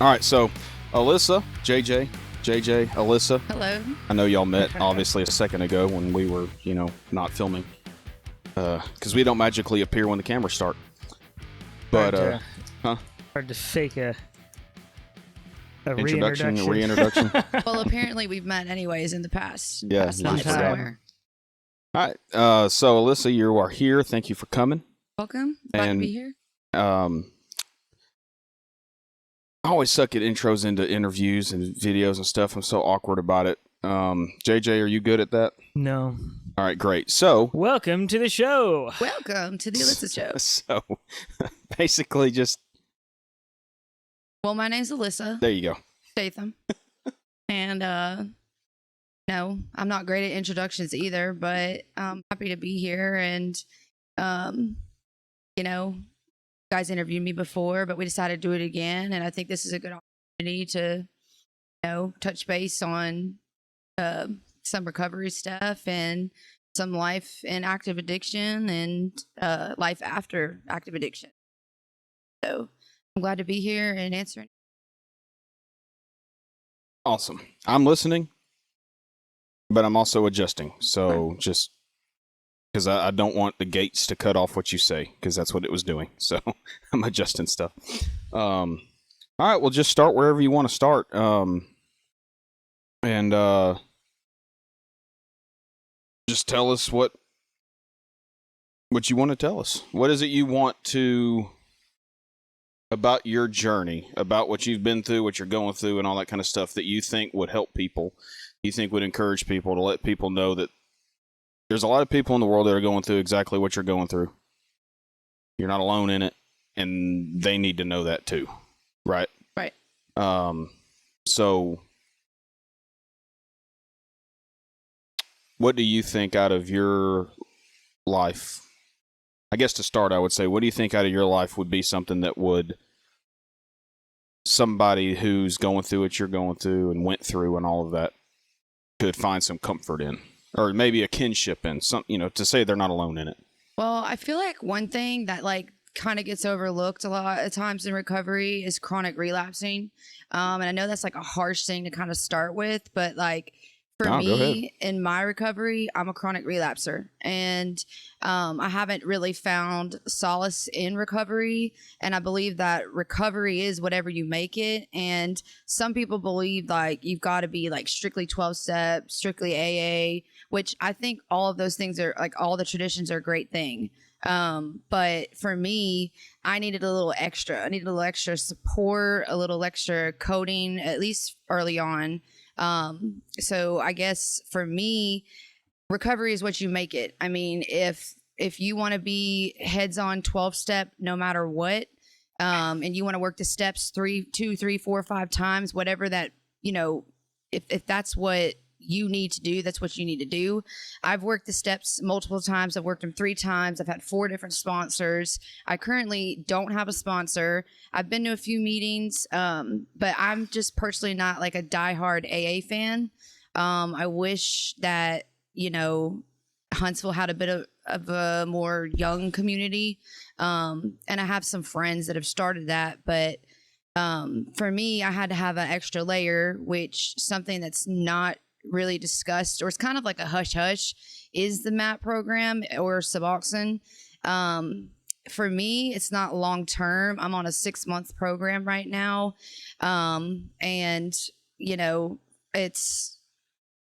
All right, so Alyssa, JJ, Alyssa. Hello. I know y'all met obviously a second ago when we were, not filming, because we don't magically appear when the cameras start. But hard to fake a reintroduction. Well, apparently we've met anyways in the past. Yeah, past you life just forgot. somewhere. All right, so Alyssa, you are here. Thank you for coming. Welcome. Glad to And, be here. I always suck at intros into interviews and videos and stuff. I'm so awkward about it. JJ, are you good at that? No. All right, great. So, Welcome to the show. Welcome to the Alyssa Show. So, basically, just Well, my name's Alyssa there you go. Statham. And no, I'm not great at introductions either, but I'm happy to be here. And you guys interviewed me before, but we decided to do it again. And I think this is a good opportunity to, touch base on some recovery stuff and some life in active addiction and life after active addiction. So I'm glad to be here and answering. Awesome. I'm listening, but I'm also adjusting. So just because I don't want the gates to cut off what you say, because that's what it was doing. So I'm adjusting stuff. All right, well, just start wherever you want to start. And just tell us what you want to tell us. What is it you want to about your journey, about what you've been through, what you're going through, and all that kind of stuff that you think would help people, you think would encourage people, to let people know that there's a lot of people in the world that are going through exactly what you're going through. You're not alone in it, and they need to know that too, right? Right. So what do you think out of your life? I guess to start, I would say, what do you think out of your life would be something that would somebody who's going through what you're going through and went through and all of that could find some comfort in, or maybe a kinship in, some, to say they're not alone in it? Well, I feel like one thing that kind of gets overlooked a lot of times in recovery is chronic relapsing. And I know that's a harsh thing to kind of start with, but for me in my recovery, I'm a chronic relapser, and I haven't really found solace in recovery. And I believe that recovery is whatever you make it. And some people believe you've got to be strictly 12 step, strictly AA, which I think all of those things are all the traditions are a great thing. But for me, I needed a little extra. I needed a little extra support, a little extra coding, at least early on. So I guess for me, recovery is what you make it. I mean, if you want to be heads on 12 step, no matter what, and you want to work the steps 2, 3, 4, 5 times, whatever that, if that's what you need to do, that's what you need to do. I've worked the steps multiple times. I've worked them 3 times. I've had 4 different sponsors. I currently don't have a sponsor. I've been to a few meetings, but I'm just personally not a diehard AA fan. I wish that, Huntsville had a bit of a more young community. And I have some friends that have started that, but for me, I had to have an extra layer, which something that's not really discussed, or it's kind of like a hush hush, is the MAT program or Suboxone. For me, it's not long term. I'm on a 6-month program right now. And it's,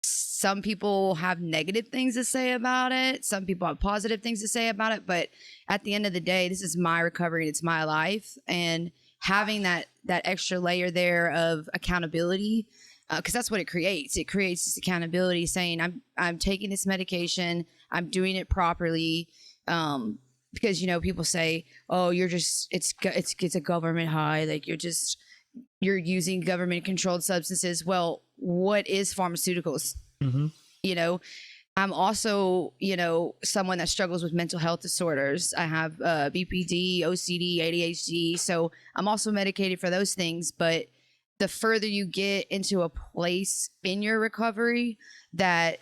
some people have negative things to say about it. Some people have positive things to say about it. But at the end of the day, this is my recovery and it's my life. And having that extra layer there of accountability, because that's what it creates. It creates this accountability, saying I'm taking this medication, I'm doing it properly. Because people say, oh, you're just it's a government high, you're using government controlled substances. Well, what is pharmaceuticals? Mm-hmm. I'm also someone that struggles with mental health disorders. I have BPD, OCD, ADHD, so I'm also medicated for those things. But the further you get into a place in your recovery that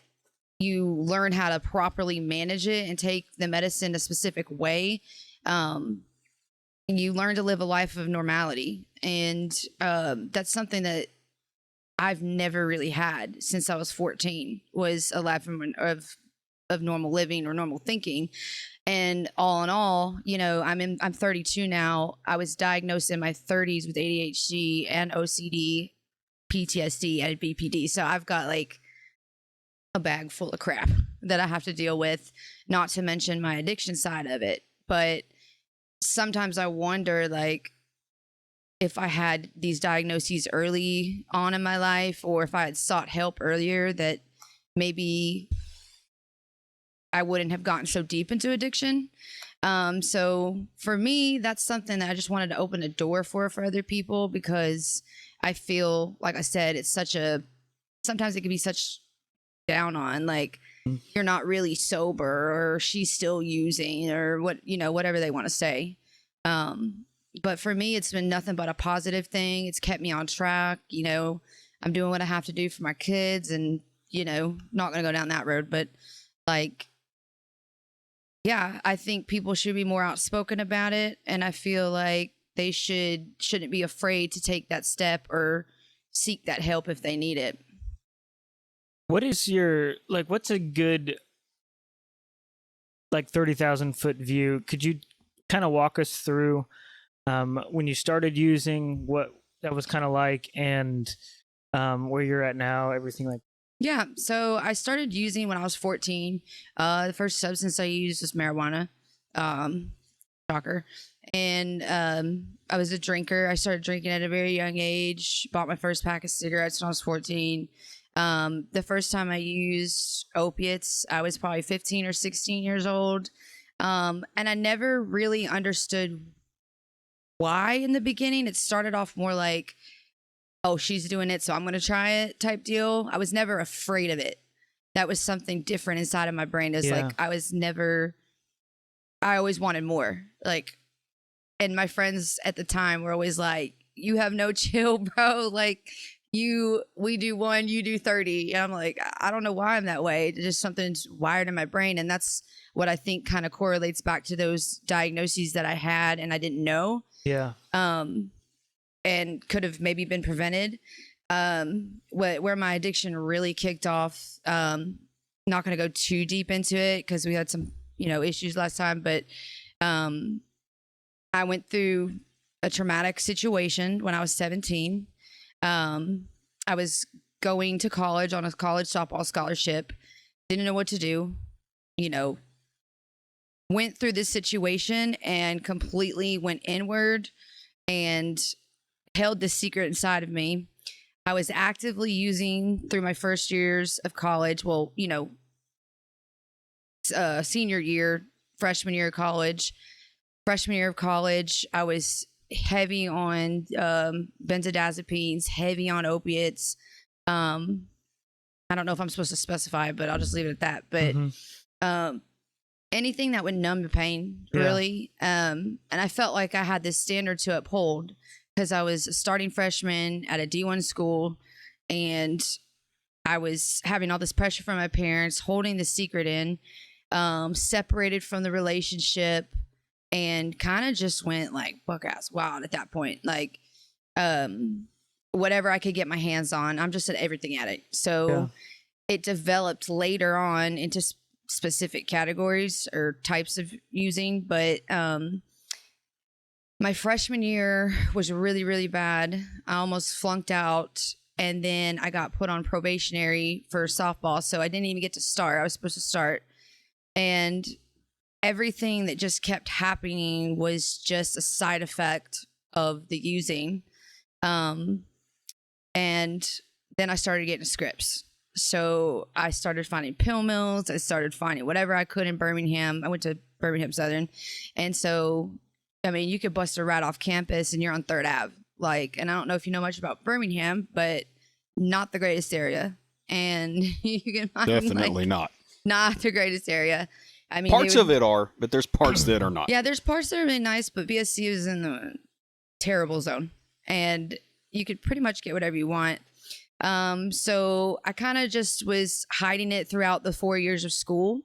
you learn how to properly manage it and take the medicine a specific way, you learn to live a life of normality. And that's something that I've never really had since I was 14, was a life of normal living or normal thinking. And all in all, you know, I'm 32 now. I was diagnosed in my 30s with ADHD and OCD, PTSD, and BPD. So I've got like a bag full of crap that I have to deal with, not to mention my addiction side of it. But sometimes I wonder, like, if I had these diagnoses early on in my life, or if I had sought help earlier, that maybe I wouldn't have gotten so deep into addiction. So for me, that's something that I just wanted to open a door for other people, because I feel, like I said, it's sometimes it can be such down on, like, you're not really sober, or she's still using, or whatever they want to say. But for me, it's been nothing but a positive thing. It's kept me on track. You know, I'm doing what I have to do for my kids, and, you know, not going to go down that road, but like, yeah, I think people should be more outspoken about it. And I feel like they shouldn't be afraid to take that step or seek that help if they need it. What is what's a good, 30,000 foot view? Could you kind of walk us through when you started using, what that was kind of like, and where you're at now, everything like? Yeah, so I started using when I was 14. The first substance I used was marijuana. Shocker. And I was a drinker. I started drinking at a very young age. Bought my first pack of cigarettes when I was 14. The first time I used opiates, I was probably 15 or 16 years old. And I never really understood why in the beginning. It started off more like, oh, she's doing it, so I'm going to try it type deal. I was never afraid of it. That was something different inside of my brain. It's like, I always wanted more. Like, and my friends at the time were always like, you have no chill, bro. Like, we do 1, you do 30. And I'm like, I don't know why I'm that way. It's just something's wired in my brain. And that's what I think kind of correlates back to those diagnoses that I had and I didn't know. Yeah. And could have maybe been prevented. Where my addiction really kicked off, not going to go too deep into it because we had some, issues last time, but I went through a traumatic situation when I was 17. I was going to college on a college softball scholarship, didn't know what to do, went through this situation and completely went inward and held this secret inside of me. I was actively using through my first years of college. Well, senior year, freshman year of college. Freshman year of college, I was heavy on benzodiazepines, heavy on opiates. I don't know if I'm supposed to specify, but I'll just leave it at that. But anything that would numb the pain, really. And I felt like I had this standard to uphold, because I was a starting freshman at a D1 school, and I was having all this pressure from my parents, holding the secret in, separated from the relationship, and kind of just went like buck ass wild at that point. Like, whatever I could get my hands on, I'm just at everything at it. So it developed later on into specific categories or types of using, but my freshman year was really, really bad. I almost flunked out, and then I got put on probationary for softball, so I didn't even get to start. I was supposed to start, and everything that just kept happening was just a side effect of the using. And then I started getting scripts. So I started finding pill mills. I started finding whatever I could in Birmingham. I went to Birmingham Southern. And so, I mean, you could bust a rat off campus and you're on 3rd Ave. Like, and I don't know if you know much about Birmingham, but not the greatest area. And you can find Definitely not the greatest area. I mean, parts of it are, but there's parts that are not. Yeah, there's parts that are really nice, but BSC is in the terrible zone, and you could pretty much get whatever you want. So I kind of just was hiding it throughout the 4 years of school,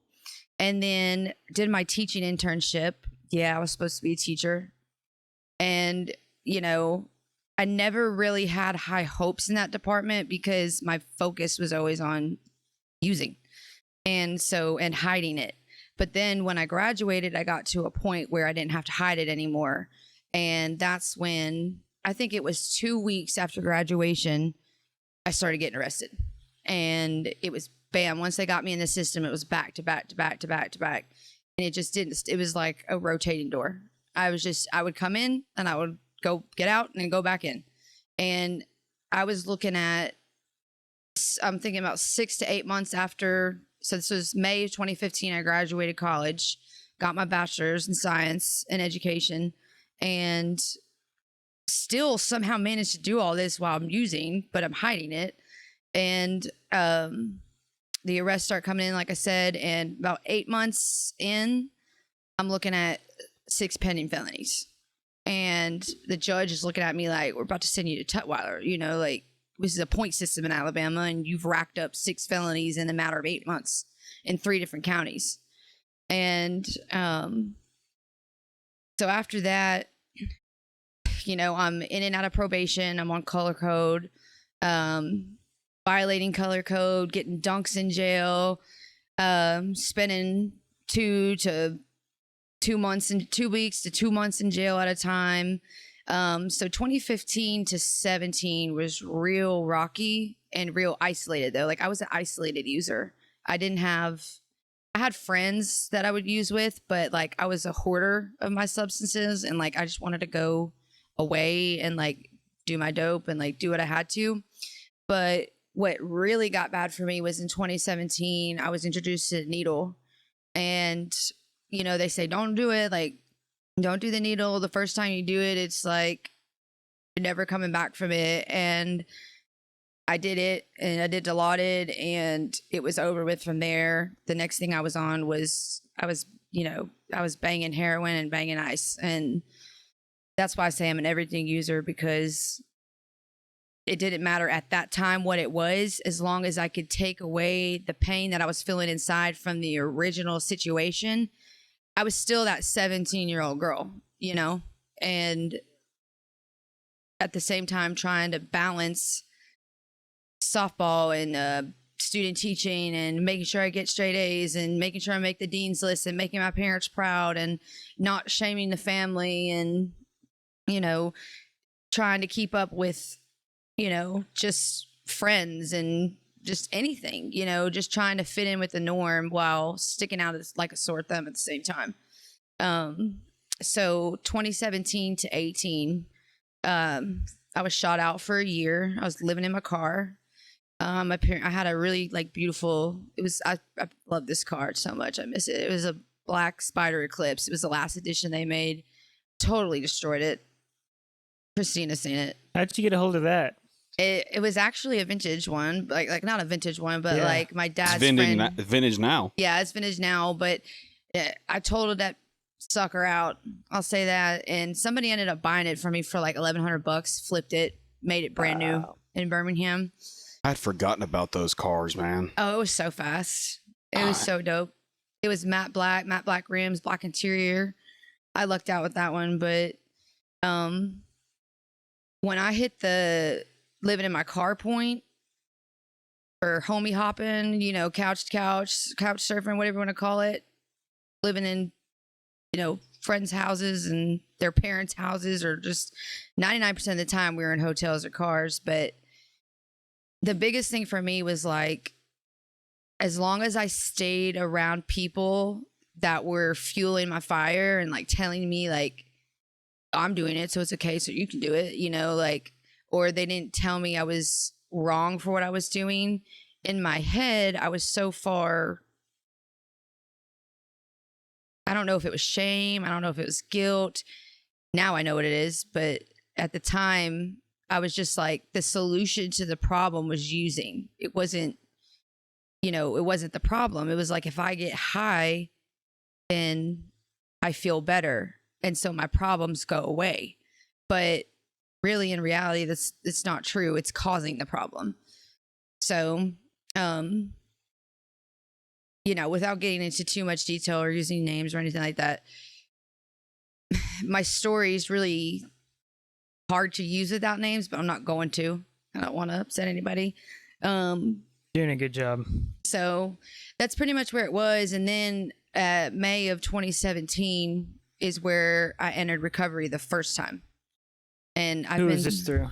and then did my teaching internship. Yeah, I was supposed to be a teacher. And, you know, I never really had high hopes in that department because my focus was always on using and hiding it. But then when I graduated, I got to a point where I didn't have to hide it anymore. And that's when, I think it was 2 weeks after graduation, I started getting arrested. And it was bam. Once they got me in the system, it was back to back to back to back to back. And it just didn't, it was like a rotating door. I would come in and I would go get out and then go back in. And I was looking at, I'm thinking about 6 to 8 months after. So this was May of 2015. I graduated college, got my bachelor's in science and education, and still somehow managed to do all this while I'm using, but I'm hiding it. And the arrests start coming in, like I said, and about 8 months in, I'm looking at 6 pending felonies. And the judge is looking at me like, we're about to send you to Tutwiler, you know, like, this is a point system in Alabama, and you've racked up 6 felonies in a matter of 8 months in 3 different counties. And so after that, you know, I'm in and out of probation. I'm on color code, violating color code, getting dunks in jail, spending 2 weeks to 2 months in jail at a time. So 2015 to 17 was real rocky and real isolated though. Like I was an isolated user. I had friends that I would use with, but like I was a hoarder of my substances, and like I just wanted to go away and like do my dope and like do what I had to. But what really got bad for me was in 2017, I was introduced to the needle, and you know, they say, don't do it. Like, don't do the needle. The first time you do it, it's like, you're never coming back from it. And I did it, and I did Dilaudid, and it was over with from there. The next thing I was on was, I was banging heroin and banging ice. And that's why I say I'm an everything user, because it didn't matter at that time what it was, as long as I could take away the pain that I was feeling inside from the original situation. I was still that 17-year-old girl, you know, and at the same time trying to balance softball and student teaching and making sure I get straight A's and making sure I make the dean's list and making my parents proud and not shaming the family and, you know, trying to keep up with, you know, just friends and just anything, you know, just trying to fit in with the norm while sticking out as like a sore thumb at the same time. So 2017 to 18, I was shot out for a year. I was living in my car. I had a really like beautiful, I love this car so much. I miss it. It was a black Spider Eclipse. It was the last edition they made. Totally destroyed it. Christina seen it. How'd you get a hold of that? It was actually a vintage one, like not a vintage one, but like my dad's friend. Vintage now. Yeah, it's vintage now, but I totaled that sucker out. I'll say that, and somebody ended up buying it for me for like $1,100. Flipped it, made it brand new in Birmingham. I'd forgotten about those cars, man. Oh, it was so fast. It was so dope. It was matte black rims, black interior. I lucked out with that one, but when I hit the living in my car point or homie hopping, you know, couch surfing, whatever you want to call it, living in, you know, friends' houses and their parents' houses, or just 99% of the time we were in hotels or cars. But the biggest thing for me was like, as long as I stayed around people that were fueling my fire and like telling me like, I'm doing it, so it's okay, so you can do it, you know, like, or they didn't tell me I was wrong for what I was doing. In my head, I was so far, I don't know if it was shame, I don't know if it was guilt. Now I know what it is, but at the time, I was just like, the solution to the problem was using. It wasn't, you know, it wasn't the problem. It was like, if I get high, then I feel better. And so my problems go away. But really, in reality, it's not true. It's causing the problem. So, you know, without getting into too much detail or using names or anything like that, my story is really hard to use without names, but I'm not going to. I don't want to upset anybody. Doing a good job. So that's pretty much where it was. And then May of 2017 is where I entered recovery the first time. And Who was this through?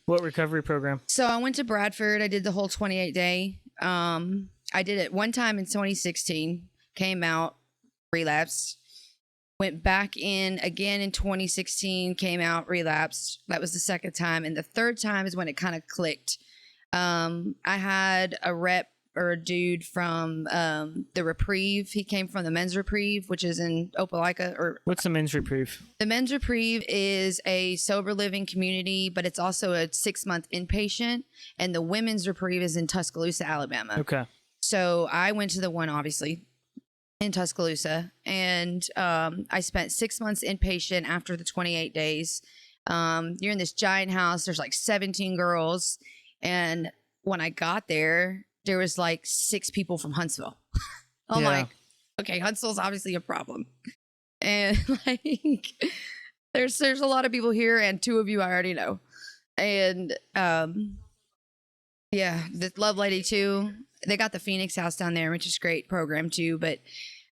What recovery program? So I went to Bradford. I did the whole 28-day. I did it one time in 2016, came out, relapsed. Went back in again in 2016, came out, relapsed. That was the second time. And the third time is when it kind of clicked. I had a rep or a dude from the Reprieve. He came from the Men's Reprieve, which is in Opelika. What's the Men's Reprieve? The Men's Reprieve is a sober living community, but it's also a 6-month inpatient. And the Women's Reprieve is in Tuscaloosa, Alabama. Okay. So I went to the one, obviously, in Tuscaloosa, and I spent 6 months inpatient after the 28 days. You're in this giant house. There's like 17 girls. And when I got there was like 6 people from Huntsville. I'm like, okay, Huntsville's obviously a problem. And like, there's a lot of people here, and 2 of you I already know. And yeah, the Love Lady too. They got the Phoenix House down there, which is a great program too. But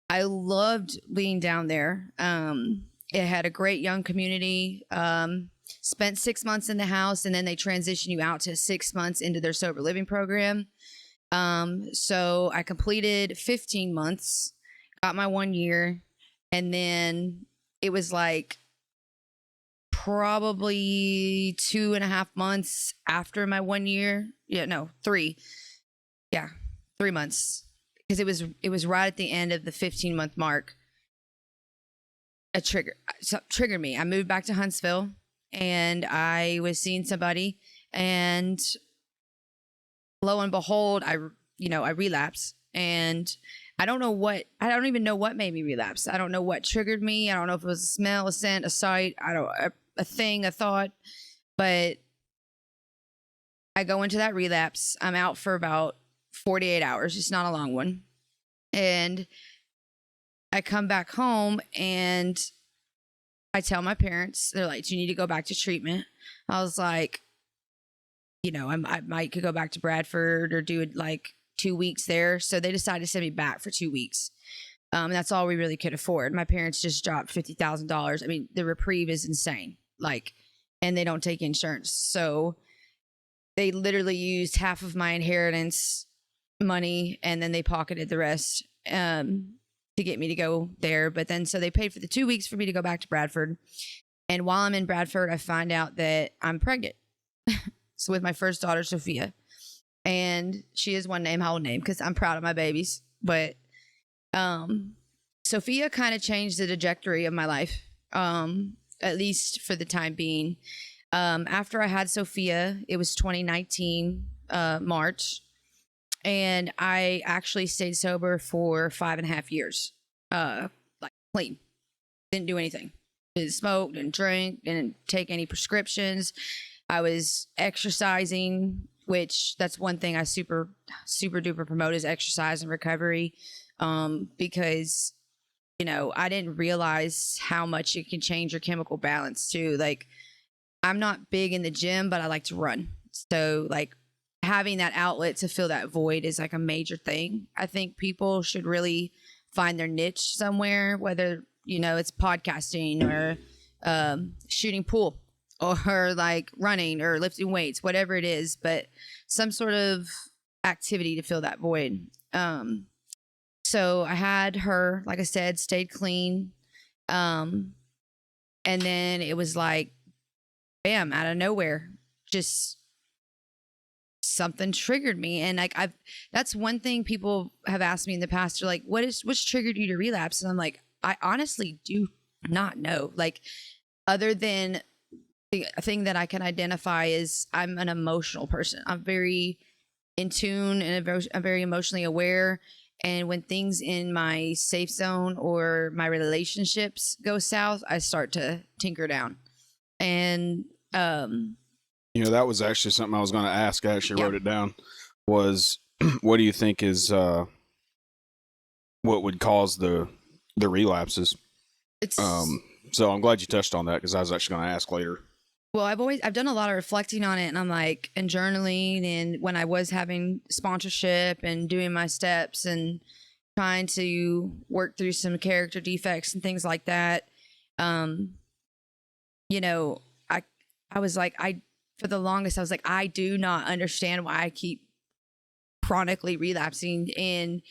I loved being down there. It had a great young community. Spent 6 months in the house, and then they transition you out to 6 months into their sober living program. So I completed 15 months, got my 1 year, and then it was like probably 2.5 months after my 1 year. Yeah, no, 3. Yeah, 3 months, because it was right at the end of the 15-month mark. Triggered me. I moved back to Huntsville, and I was seeing somebody, and lo and behold, I relapsed. And I don't even know what made me relapse. I don't know what triggered me. I don't know if it was a smell, a scent, a sight, a thing, a thought, but I go into that relapse. I'm out for about 48 hours. It's not a long one. And I come back home, and I tell my parents. They're like, do you need to go back to treatment? I was like, I might could go back to Bradford or do like 2 weeks there. So they decided to send me back for 2 weeks. That's all we really could afford. My parents just dropped $50,000. I mean, the Reprieve is insane. Like, and they don't take insurance. So they literally used half of my inheritance money, and then they pocketed the rest to get me to go there. But then, so they paid for the 2 weeks for me to go back to Bradford. And while I'm in Bradford, I find out that I'm pregnant. So with my first daughter, Sophia. And she is one name I will name because I'm proud of my babies. But Sophia kind of changed the trajectory of my life, at least for the time being. After I had Sophia, it was 2019, March. And I actually stayed sober for 5.5 years. Like clean. Didn't do anything. Didn't smoke, didn't drink, didn't take any prescriptions. I was exercising, which that's one thing I super duper promote is exercise and recovery. Because, I didn't realize how much it can change your chemical balance too. Like, I'm not big in the gym, but I like to run. So like, having that outlet to fill that void is like a major thing. I think people should really find their niche somewhere, whether, it's podcasting or shooting pool or like running or lifting weights, whatever it is, but some sort of activity to fill that void. So I had her, like I said, stayed clean. And then it was like, bam, out of nowhere, just something triggered me. And like, that's one thing people have asked me in the past. They're like, what's triggered you to relapse? And I'm like, I honestly do not know. Like, other than the thing that I can identify is I'm an emotional person. I'm very in tune and I'm very emotionally aware. And when things in my safe zone or my relationships go south, I start to tinker down. And, that was actually something I was going to ask. I actually wrote it down. Was what do you think is what would cause the relapses? It's So I'm glad you touched on that because I was actually going to ask later. Well, I've done a lot of reflecting on it, and I'm like, and journaling, and when I was having sponsorship and doing my steps and trying to work through some character defects and things like that. You know, I was like, for the longest, I was like, I do not understand why I keep chronically relapsing. And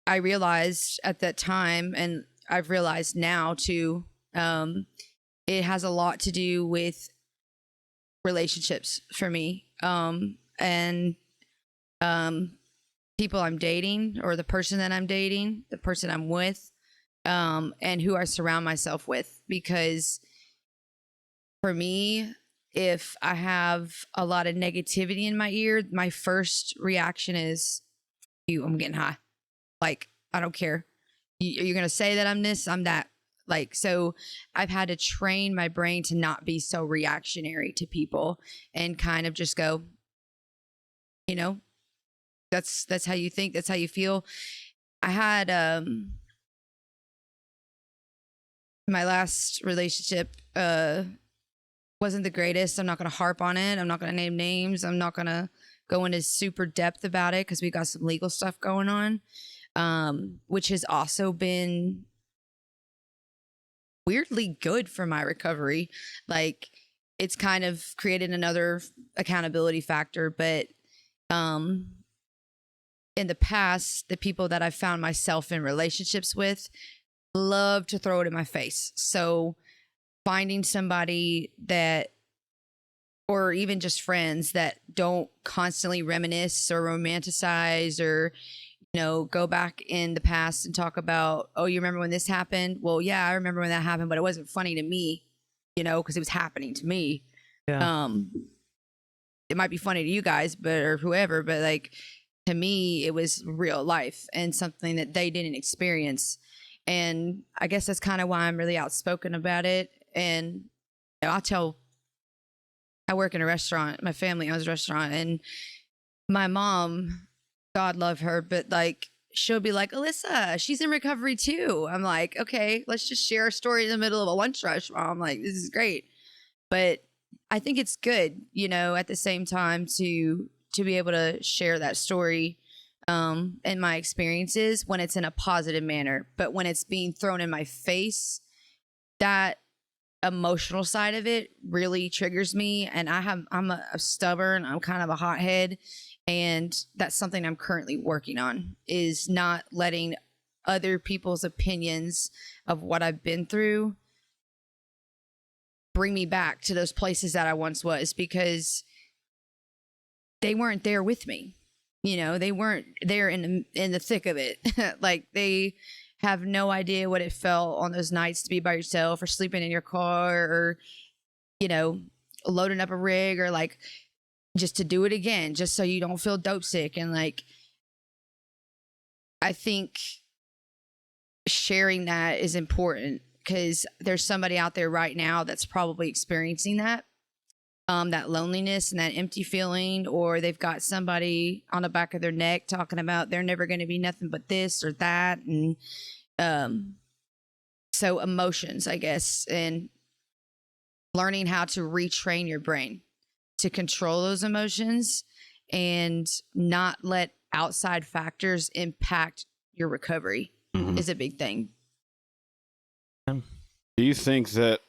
I realized at that time, and I've realized now too, it has a lot to do with relationships for me. And people I'm dating, or the person that I'm dating, the person I'm with, and who I surround myself with. Because for me, if I have a lot of negativity in my ear, my first reaction is, I'm getting high. Like, I don't care. You're going to say that I'm this, I'm that. Like, so I've had to train my brain to not be so reactionary to people and kind of just go, that's how you think, that's how you feel. I had my last relationship wasn't the greatest. I'm not going to harp on it. I'm not going to name names. I'm not going to go into super depth about it because we got some legal stuff going on, which has also been weirdly good for my recovery. Like, it's kind of created another accountability factor. But in the past, the people that I've found myself in relationships with love to throw it in my face. So finding somebody that, or even just friends that don't constantly reminisce or romanticize or, go back in the past and talk about, oh, you remember when this happened? Well, yeah, I remember when that happened, but it wasn't funny to me, because it was happening to me. Yeah. It might be funny to you guys, or whoever, but like, to me, it was real life and something that they didn't experience. And I guess that's kind of why I'm really outspoken about it. And I work in a restaurant. My family owns a restaurant, and my mom, God love her, but like, she'll be like, Alyssa, she's in recovery too. I'm like, okay, let's just share a story in the middle of a lunch rush, Mom. Like, this is great. But I think it's good, at the same time to be able to share that story and my experiences when it's in a positive manner. But when it's being thrown in my face, that emotional side of it really triggers me. And I'm a stubborn, I'm kind of a hothead. And that's something I'm currently working on, is not letting other people's opinions of what I've been through bring me back to those places that I once was, because they weren't there with me. They weren't there in the thick of it. Like, they have no idea what it felt on those nights to be by yourself, or sleeping in your car, or, loading up a rig, or like, just to do it again, just so you don't feel dope sick. And like, I think sharing that is important, because there's somebody out there right now that's probably experiencing that loneliness and that empty feeling, or they've got somebody on the back of their neck talking about they're never going to be nothing but this or that. And so emotions, I guess, and learning how to retrain your brain to control those emotions and not let outside factors impact your recovery is a big thing. Do you think that,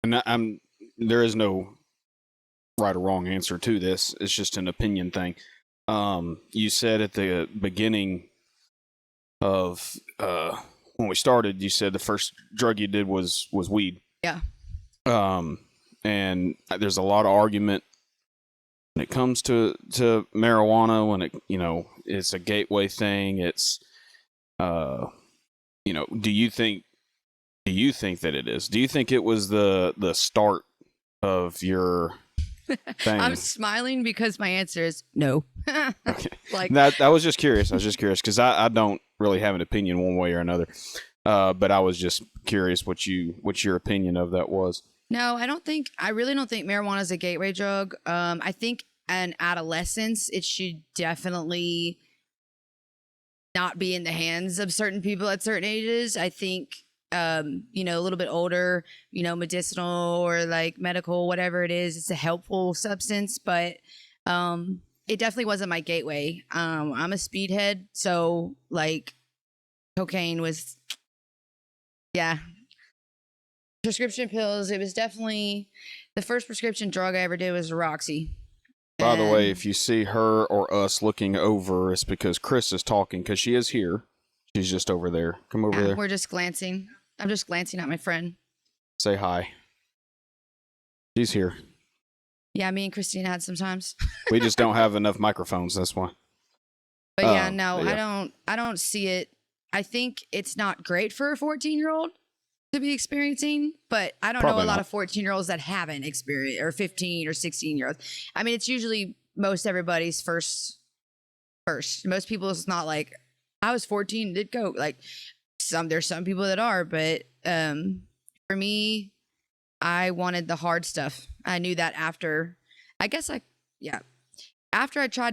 and there is no right or wrong answer to this, it's just an opinion thing. You said at the beginning of when we started, you said the first drug you did was weed. Yeah. And there's a lot of argument when it comes to marijuana, when it's a gateway thing. It's do you think that it is? Do you think it was the start of your thing? I'm smiling because my answer is no. Okay. Like, I was just curious. Because I don't really have an opinion one way or another. But I was just curious what your opinion of that was. No, I really don't think marijuana is a gateway drug. I think in adolescence, it should definitely not be in the hands of certain people at certain ages. I think you know, a little bit older, you know, medicinal or like medical, whatever it is, it's a helpful substance, but it definitely wasn't my gateway. I'm a speedhead, so like cocaine was, yeah. Prescription pills, it was definitely the first prescription drug I ever did was Roxy. By the way, if you see her or us looking over, it's because Chris is talking, because she is here. She's just over there. Come over there. We're just glancing. I'm just glancing at my friend. Say hi. She's here. Yeah, me and Christine had sometimes. We just don't have enough microphones, that's why. But yeah, no, yeah. I don't see it. I think it's not great for a 14-year-old to be experiencing, but I don't Probably know a lot not. of 14-year-olds that haven't experienced, or 15 or 16-year-olds. I mean, it's usually most everybody's first. Most people, it's not like I was 14, did coke. Like there's some people that are, but for me, I wanted the hard stuff. I knew that after I tried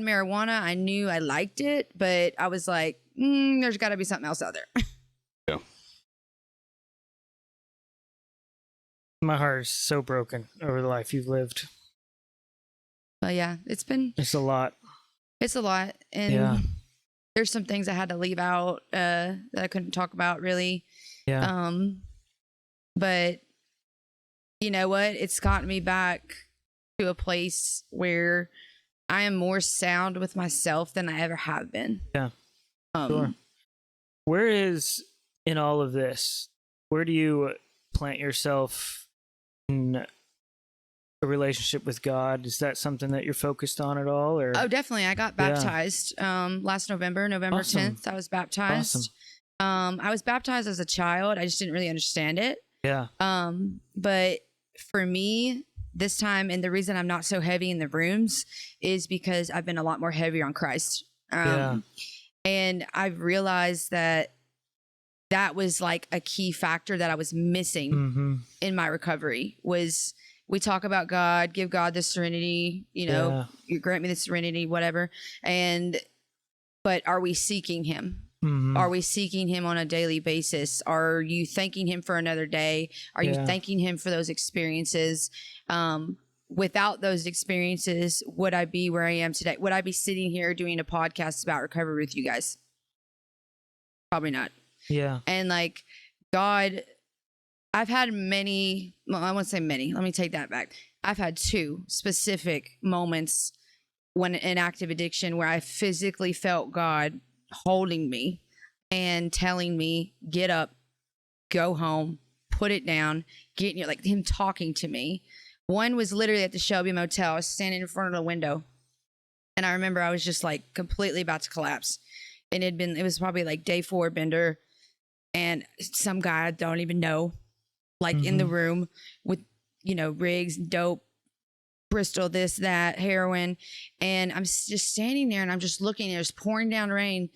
marijuana, I knew I liked it, but I was like, there's got to be something else out there. Yeah. My heart is so broken over the life you've lived. But yeah, it's a lot. It's a lot. And yeah. There's some things I had to leave out that I couldn't talk about really. Yeah. But you know what? It's gotten me back to a place where I am more sound with myself than I ever have been. Yeah. Sure. Where is, in all of this, where do you plant yourself in a relationship with God? Is that something that you're focused on at all? Or? Oh, definitely. I got baptized last November Awesome. 10th. I was baptized. Awesome. I was baptized as a child. I just didn't really understand it. Yeah. But for me, this time, and the reason I'm not so heavy in the rooms is because I've been a lot more heavier on Christ. And I've realized that was like a key factor that I was missing in my recovery. Was we talk about God, give God the serenity, you know, you grant me the serenity, whatever. But are we seeking him? Are we seeking him on a daily basis? Are you thanking him for another day? Are you thanking him for those experiences? Without those experiences, would I be where I am today? Would I be sitting here doing a podcast about recovery with you guys? Probably not. Yeah. And like God, I've had many, well, I won't say many, let me take that back. I've had 2 specific moments when in active addiction where I physically felt God holding me and telling me, get up, go home, put it down, like him talking to me. One was literally at the Shelby Motel. I was standing in front of the window, and I remember I was just like completely about to collapse. And it was probably like day 4 bender, and some guy I don't even know, like in the room with, you know, rigs, dope, Bristol, this, that, heroin. And I'm just standing there and I'm just looking, there's pouring down rain.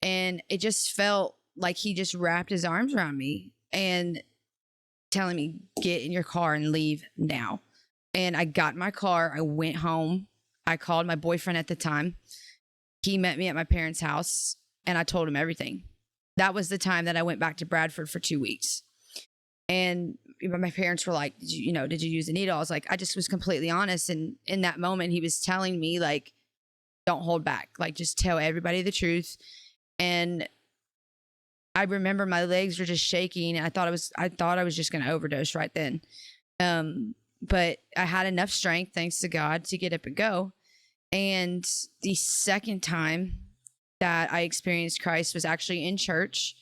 And it just felt like he just wrapped his arms around me and telling me, get in your car and leave now. And I got in my car. I went home. I called my boyfriend at the time. He met me at my parents' house and I told him everything. That was the time that I went back to Bradford for 2 weeks. And my parents were like, did you use a needle? I was like, I just was completely honest. And in that moment, he was telling me, like, don't hold back. Like, just tell everybody the truth. And I remember my legs were just shaking. And I thought I was just going to overdose right then. But I had enough strength, thanks to God, to get up and go. And the second time that I experienced Christ was actually in church.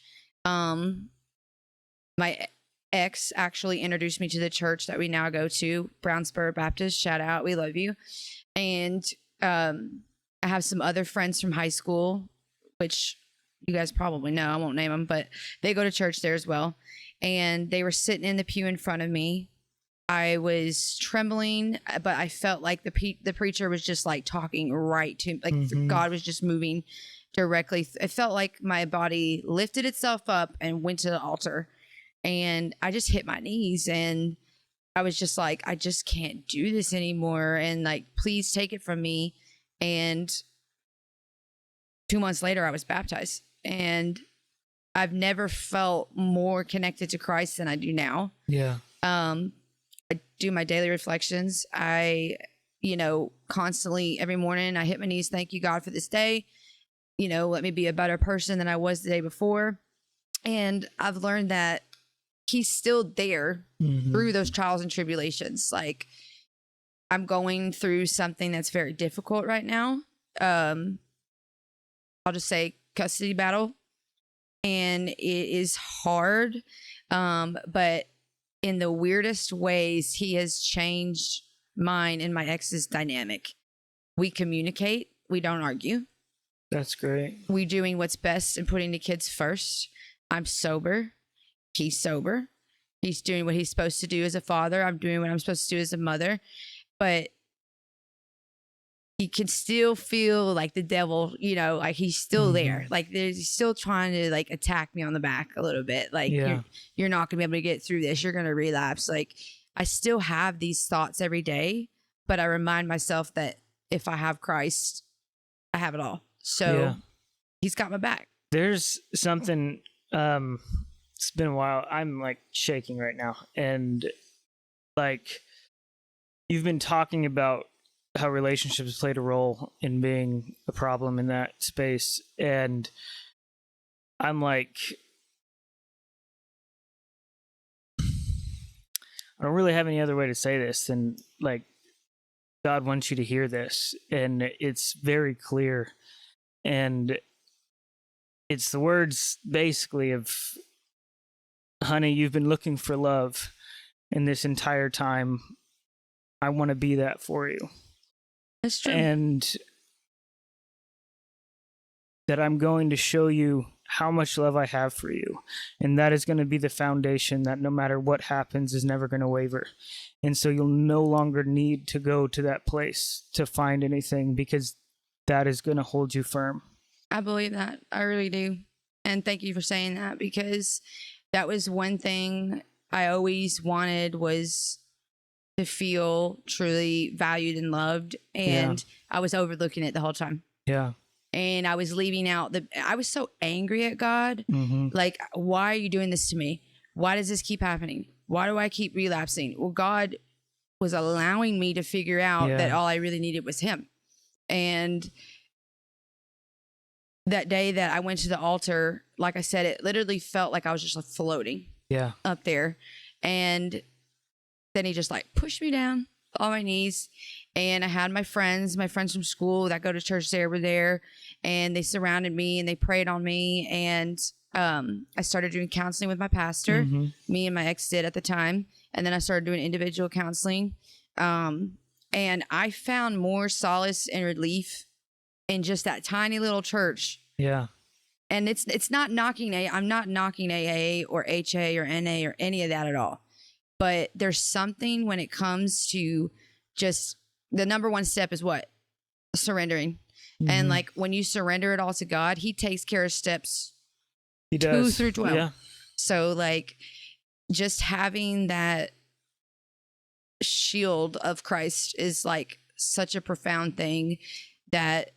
My ex actually introduced me to the church that we now go to, Brownsburg Baptist. Shout out, we love you. And I have some other friends from high school, which you guys probably know. I won't name them, but they go to church there as well. And they were sitting in the pew in front of me. I was trembling, but I felt like the preacher was just like talking right to me. Like God was just moving directly. It felt like my body lifted itself up and went to the altar. And I just hit my knees and I was just like, I just can't do this anymore. And like, please take it from me. And 2 months later, I was baptized. And I've never felt more connected to Christ than I do now. Yeah. I do my daily reflections. I, constantly every morning I hit my knees. Thank you, God, for this day. Let me be a better person than I was the day before. And I've learned that he's still there through those trials and tribulations. Like, I'm going through something that's very difficult right now. I'll just say custody battle. And it is hard. But in the weirdest ways, he has changed mine and my ex's dynamic. We communicate. We don't argue. That's great. We doing what's best and putting the kids first. I'm sober. He's sober. He's doing what he's supposed to do as a father. I'm doing what I'm supposed to do as a mother. But you can still feel like the devil, like he's still there. Like he's still trying to like attack me on the back a little bit. Like you're not gonna be able to get through this. You're gonna relapse. Like I still have these thoughts every day, but I remind myself that if I have Christ, I have it all. So he's got my back. There's something, it's been a while. I'm like shaking right now. And like, you've been talking about how relationships played a role in being a problem in that space. And I'm like, I don't really have any other way to say this than like, God wants you to hear this. And it's very clear. And it's the words basically of, honey, you've been looking for love. And this entire time, I want to be that for you. That's true. And that I'm going to show you how much love I have for you. And that is going to be the foundation that no matter what happens is never going to waver. And so you'll no longer need to go to that place to find anything because that is going to hold you firm. I believe that. I really do. And thank you for saying that, because that was one thing I always wanted, was to feel truly valued and loved. And I was overlooking it the whole time. Yeah. And I was leaving out I was so angry at God. Like, why are you doing this to me? Why does this keep happening? Why do I keep relapsing? Well, God was allowing me to figure out that all I really needed was him. And that day that I went to the altar, like I said, it literally felt like I was just like floating up there. And then he just like pushed me down on my knees. And I had my friends from school that go to church there were there, and they surrounded me and they prayed on me. And I started doing counseling with my pastor, me and my ex did at the time. And then I started doing individual counseling. And I found more solace and relief in just that tiny little church. Yeah. And it's not knocking I'm not knocking AA or HA or NA or any of that at all. But there's something when it comes to just the number one step is what? Surrendering. And like when you surrender it all to God, he takes care of steps he does. 2 through 12. Yeah. So like just having that shield of Christ is like such a profound thing that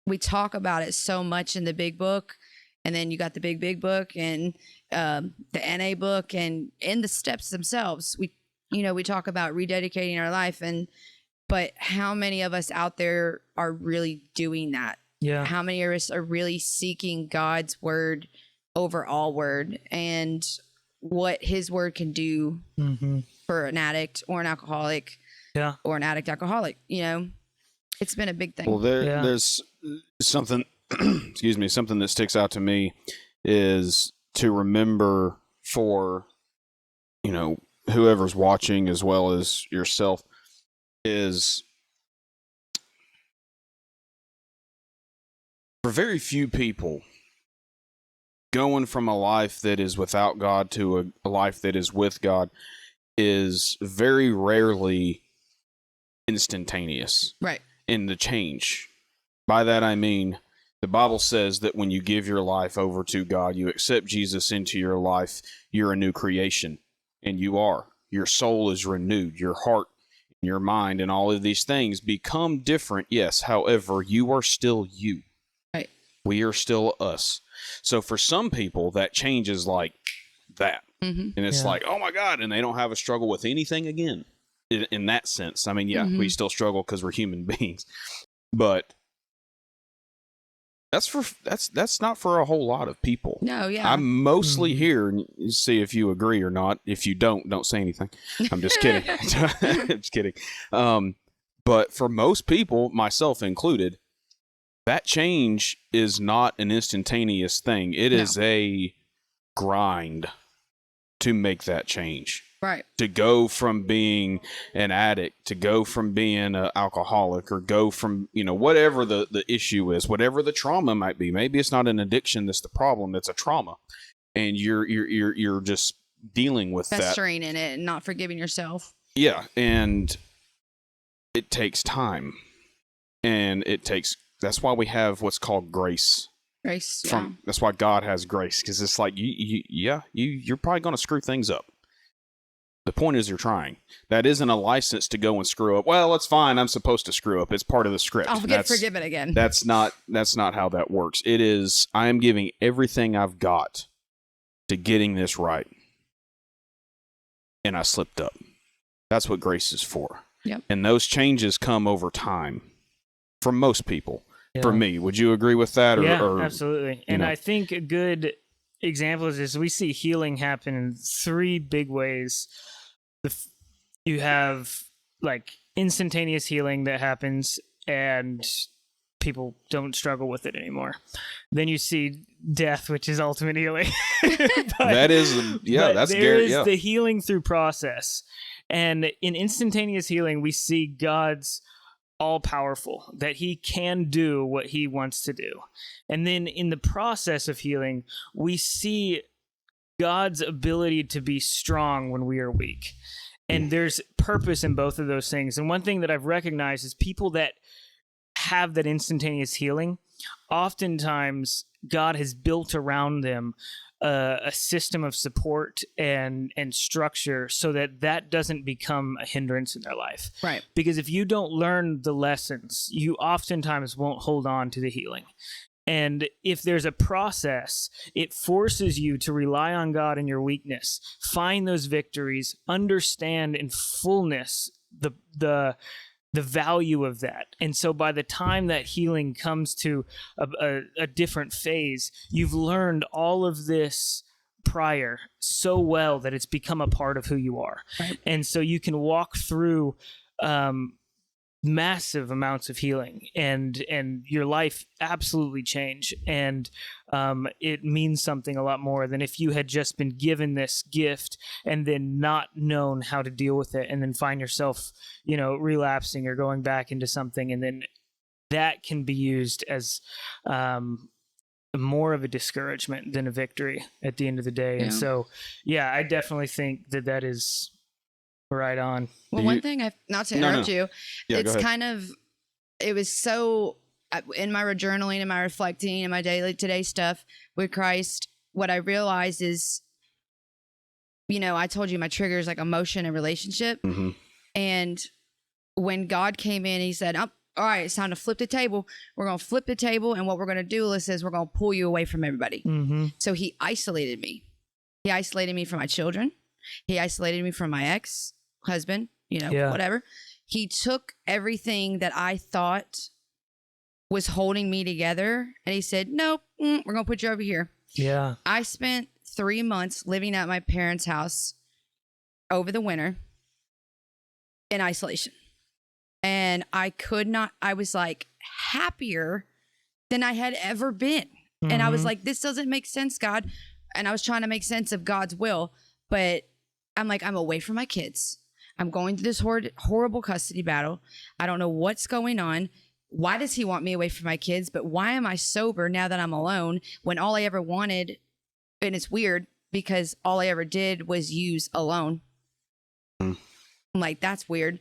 we talk about it so much in the big book. And then you got the big book and the NA book, and in the steps themselves, we talk about rededicating our life, but how many of us out there are really doing that? Yeah. How many of us are really seeking God's word over all word and what his word can do for an addict or an alcoholic or an addict alcoholic? It's been a big thing. Well, there's something, excuse me, something that sticks out to me is to remember for, whoever's watching as well as yourself, is for very few people, going from a life that is without God to a life that is with God is very rarely instantaneous. Right. In the change. By that I mean, the Bible says that when you give your life over to God, you accept Jesus into your life, you're a new creation. And you are. Your soul is renewed. Your heart, your mind, and all of these things become different, yes. However, you are still you. Right. We are still us. So for some people, that change is like that. Mm-hmm. And it's Yeah. like, oh my God. And they don't have a struggle with anything again in that sense. I mean, yeah, we still struggle because we're human beings, but that's not for a whole lot of people. No, yeah. I'm mostly here and see if you agree or not. If you don't say anything. I'm just kidding. I'm just kidding. But for most people, myself included, that change is not an instantaneous thing. It is a grind to make that change. Right. To go from being an addict, to go from being an alcoholic, or go from, whatever the issue is, whatever the trauma might be. Maybe it's not an addiction that's the problem, it's a trauma. And you're just dealing with festering in it and not forgiving yourself. Yeah, and it takes time. And that's why we have what's called grace. Grace. That's why God has grace, because it's like you're probably going to screw things up. The point is you're trying. That isn't a license to go and screw up. Well, it's fine. I'm supposed to screw up. It's part of the script. I'll get forgiven again. That's not how that works. It is, I am giving everything I've got to getting this right. And I slipped up. That's what grace is for. Yep. And those changes come over time for most people. Yeah. For me, would you agree with that? Yeah, absolutely. And I think a good example is this: we see healing happen in three big ways. You have like instantaneous healing that happens and people don't struggle with it anymore. Then you see death, which is ultimate healing. That's there is the healing through process. And in instantaneous healing, we see God's all-powerful, that he can do what he wants to do. And then in the process of healing, we see God's ability to be strong when we are weak. And there's purpose in both of those things. And one thing that I've recognized is people that have that instantaneous healing, oftentimes God has built around them a system of support and structure so that doesn't become a hindrance in their life. Right. Because if you don't learn the lessons, you oftentimes won't hold on to the healing. And if there's a process, it forces you to rely on God in your weakness, find those victories, understand in fullness the value of that. And so by the time that healing comes to a different phase, you've learned all of this prior so well that it's become a part of who you are. Right. And so you can walk through massive amounts of healing and your life absolutely change. And it means something a lot more than if you had just been given this gift and then not known how to deal with it and then find yourself, relapsing or going back into something. And then that can be used as more of a discouragement than a victory at the end of the day. Yeah. And so, yeah, I definitely think that is right on. Well, one thing not to interrupt you, yeah, it's kind of, it was so in my journaling and my reflecting and my daily today stuff with Christ, what I realized is, I told you my trigger is like emotion and relationship. Mm-hmm. And when God came in, he said, all right, it's time to flip the table. We're going to flip the table. And what we're going to do, Alyssa, is we're going to pull you away from everybody. Mm-hmm. So he isolated me. He isolated me from my children. He isolated me from my ex-husband, whatever. He took everything that I thought was holding me together and he said, nope, we're going to put you over here. Yeah. I spent 3 months living at my parents' house over the winter in isolation. And I was like happier than I had ever been. Mm-hmm. And I was like, this doesn't make sense, God. And I was trying to make sense of God's will, but I'm like, I'm away from my kids. I'm going through this horrible custody battle. I don't know what's going on. Why does he want me away from my kids? But why am I sober now that I'm alone when all I ever wanted, and it's weird because all I ever did was use alone. I'm like, that's weird.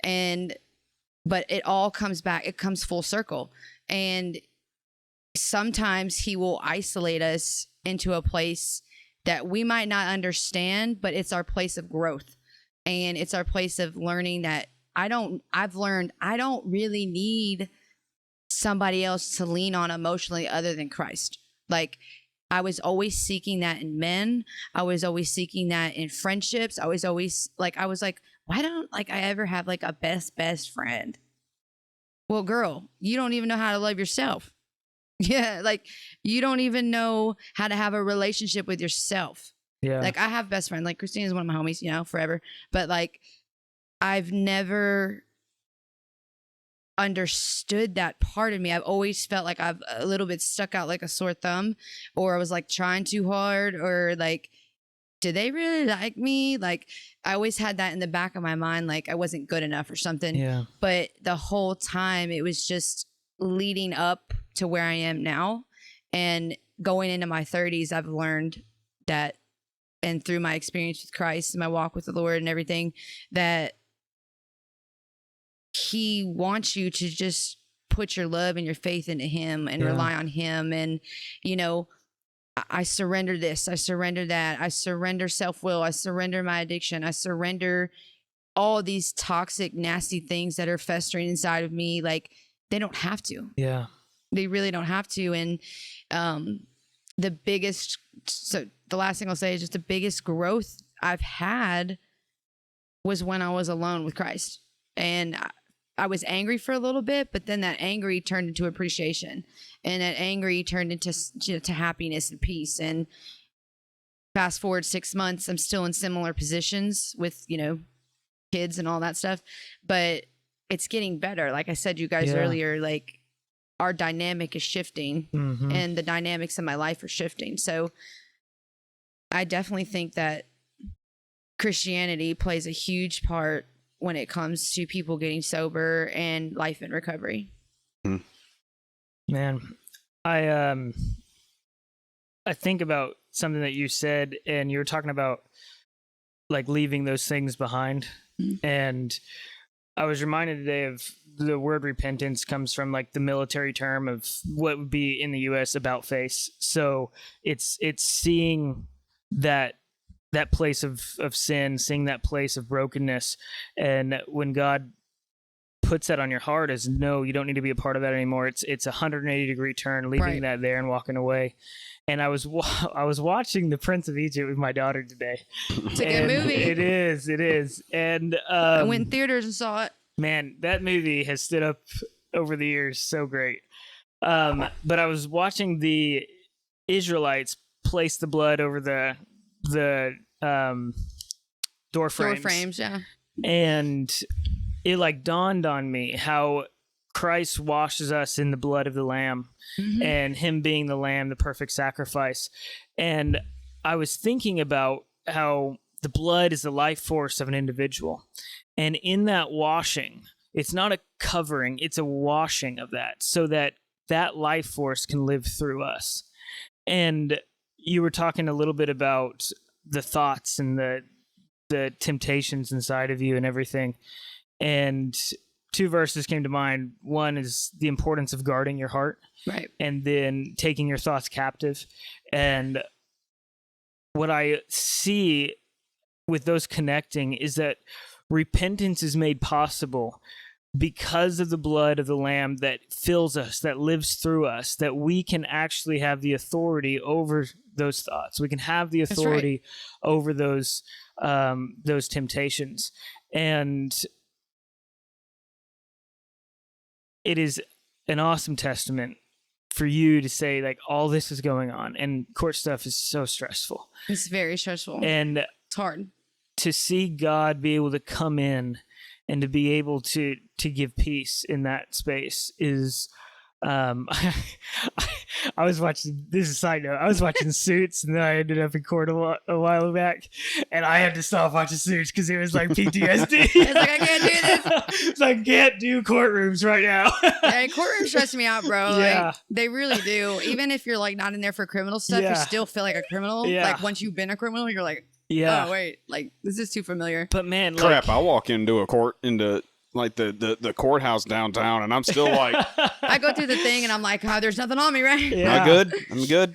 But it all comes back. It comes full circle. And sometimes he will isolate us into a place that we might not understand, but it's our place of growth. And it's our place of learning that I've learned I don't really need somebody else to lean on emotionally other than Christ. Like, I was always seeking that in men. I was always seeking that in friendships. I was like, why don't like I ever have like a best friend? Well, girl, you don't even know how to love yourself. Yeah, like you don't even know how to have a relationship with yourself. Yeah. Like I have best friend, like Christina's one of my homies, you know, forever. But like I've never understood that part of me. I've always felt like I've a little bit stuck out like a sore thumb, or I was like trying too hard, or like, do they really like me? Like I always had that in the back of my mind, like I wasn't good enough or something. Yeah. But the whole time it was just leading up to where I am now, and going into my 30s, I've learned that, and through my experience with Christ and my walk with the Lord and everything, that he wants you to just put your love and your faith into him and rely on him. And, you know, I surrender this, I surrender that, I surrender self-will, I surrender my addiction, I surrender all these toxic, nasty things that are festering inside of me. Like they don't have to. Yeah. They really don't have to. And the last thing I'll say is just the biggest growth I've had was when I was alone with Christ. And I was angry for a little bit, but then that angry turned into appreciation, and that angry turned into to happiness and peace. And fast forward 6 months, I'm still in similar positions with, you know, kids and all that stuff, but it's getting better. Like I said, you guys earlier, like our dynamic is shifting, and the dynamics in my life are shifting. So I definitely think that Christianity plays a huge part when it comes to people getting sober and life in recovery. Man, I think about something that you said, and you were talking about like leaving those things behind. And I was reminded today of the word repentance comes from like the military term of what would be in the US about face. So it's seeing that place of sin, seeing that place of brokenness. And when God puts that on your heart as no, you don't need to be a part of that anymore. It's a 180-degree turn, leaving that there and walking away. And I was watching The Prince of Egypt with my daughter today. It's a good movie. It is. And I went in theaters and saw it. Man, that movie has stood up over the years. So great. But I was watching the Israelites place the blood over the door frames. Yeah. And it like dawned on me how Christ washes us in the blood of the Lamb, and him being the Lamb, the perfect sacrifice. And I was thinking about how the blood is the life force of an individual. And in that washing, it's not a covering, it's a washing of that, so that that life force can live through us. And you were talking a little bit about the thoughts and the temptations inside of you and everything. And two verses came to mind. One is the importance of guarding your heart, right? And then taking your thoughts captive. And what I see with those connecting is that repentance is made possible because of the blood of the Lamb that fills us, that lives through us, that we can actually have the authority over those thoughts. We can have the authority over those temptations. And it is an awesome testament for you to say, like, all this is going on, and court stuff is so stressful. It's very stressful. And it's hard. To see God be able to come in and to be able to give peace in that space is, I was watching, this is a side note, I was watching Suits, and then I ended up in court a while back, and I had to stop watching Suits because it was like PTSD. It's like, I can't do this. So I can't do courtrooms right now. Yeah, courtrooms stress me out, bro. Yeah. Like, they really do. Even if you're like not in there for criminal stuff, you still feel like a criminal. Yeah. Like once you've been a criminal, you're like, oh wait, like this is too familiar. But man, crap, I walk into like the courthouse downtown, and I'm still like, I go through the thing and I'm like, oh, there's nothing on me, right? Yeah. I'm good.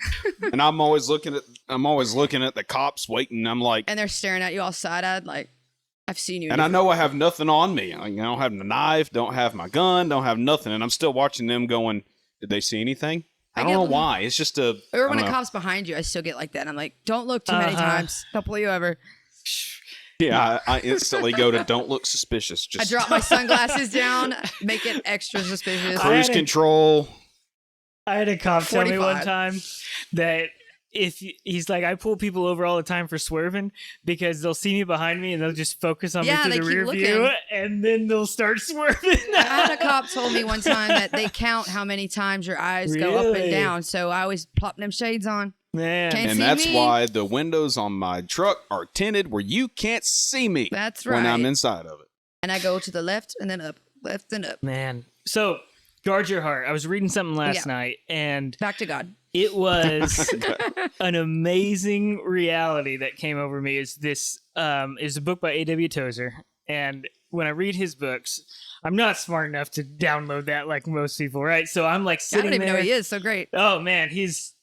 And I'm always looking at the cops waiting. I'm like, and they're staring at you all side-eyed, like, I've seen you. And I know I have nothing on me. I don't have the knife, don't have my gun, don't have nothing. And I'm still watching them going, did they see anything? I don't know why. It's just a... Or when a cop's behind you, I still get like that. I'm like, don't look too many times. Don't pull you over. Yeah, I instantly go to don't look suspicious. I drop my sunglasses down, make it extra suspicious. Cruise control. I had a cop tell me 45. one time that he's like, I pull people over all the time for swerving because they'll see me behind me and they'll just focus on me through the rear view and then they'll start swerving. I had a cop told me one time that they count how many times your eyes go up and down. So I always plop them shades on. Man. Can't And see that's me. why the windows on my truck are tinted where you can't see me. That's right. When I'm inside of it. And I go to the left and then up, left and up. Man. So guard your heart. I was reading something last night and back to God. It was an amazing reality that came over me. Is a book by A.W. Tozer. And when I read his books, I'm not smart enough to download that like most people, right? So I'm like sitting there. I don't even know he is. So great. Oh man, he's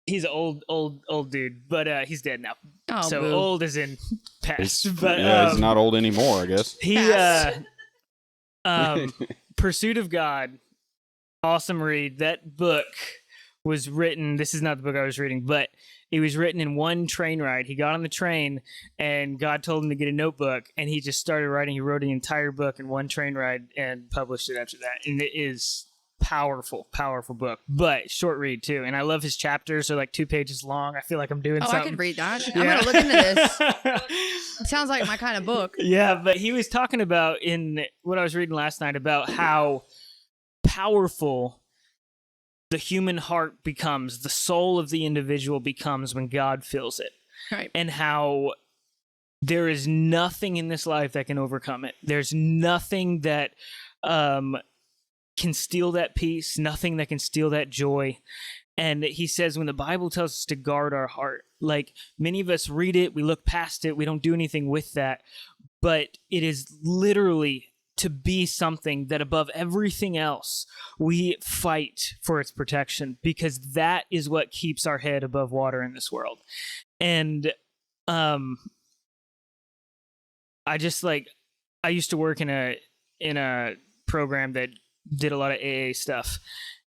an old dude, but he's dead now. Oh, so boo. old as in past. But he's not old anymore, I guess. Pursuit of God, awesome read. That book was written. This is not the book I was reading, but it was written in one train ride. He got on the train, and God told him to get a notebook, and he just started writing. He wrote an entire book in one train ride and published it after that. And it is powerful book, but short read too. And I love his chapters. They're like 2 pages long. I feel like I'm doing something. I could read that. I'm gonna look into this. It sounds like my kind of book. Yeah, but he was talking about in what I was reading last night about how powerful the human heart becomes, the soul of the individual becomes when God fills it. Right. And how there is nothing in this life that can overcome it. There's nothing that can steal that peace, nothing that can steal that joy. And he says when the Bible tells us to guard our heart, like many of us read it, we look past it, we don't do anything with that, but it is literally to be something that above everything else, we fight for its protection, because that is what keeps our head above water in this world. And I used to work in a program that did a lot of AA stuff.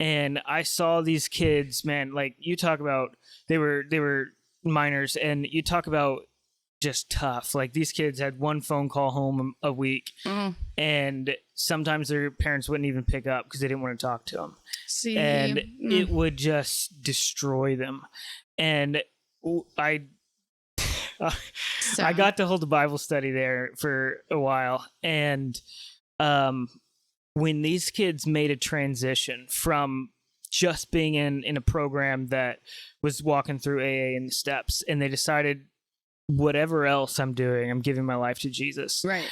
And I saw these kids, man, like you talk about, they were minors, and you talk about just tough. Like these kids had one phone call home a week, and sometimes their parents wouldn't even pick up because they didn't want to talk to them. And it would just destroy them. And I got to hold a Bible study there for a while, and when these kids made a transition from just being in a program that was walking through AA in the steps, and they decided, whatever else I'm doing, I'm giving my life to Jesus. Right.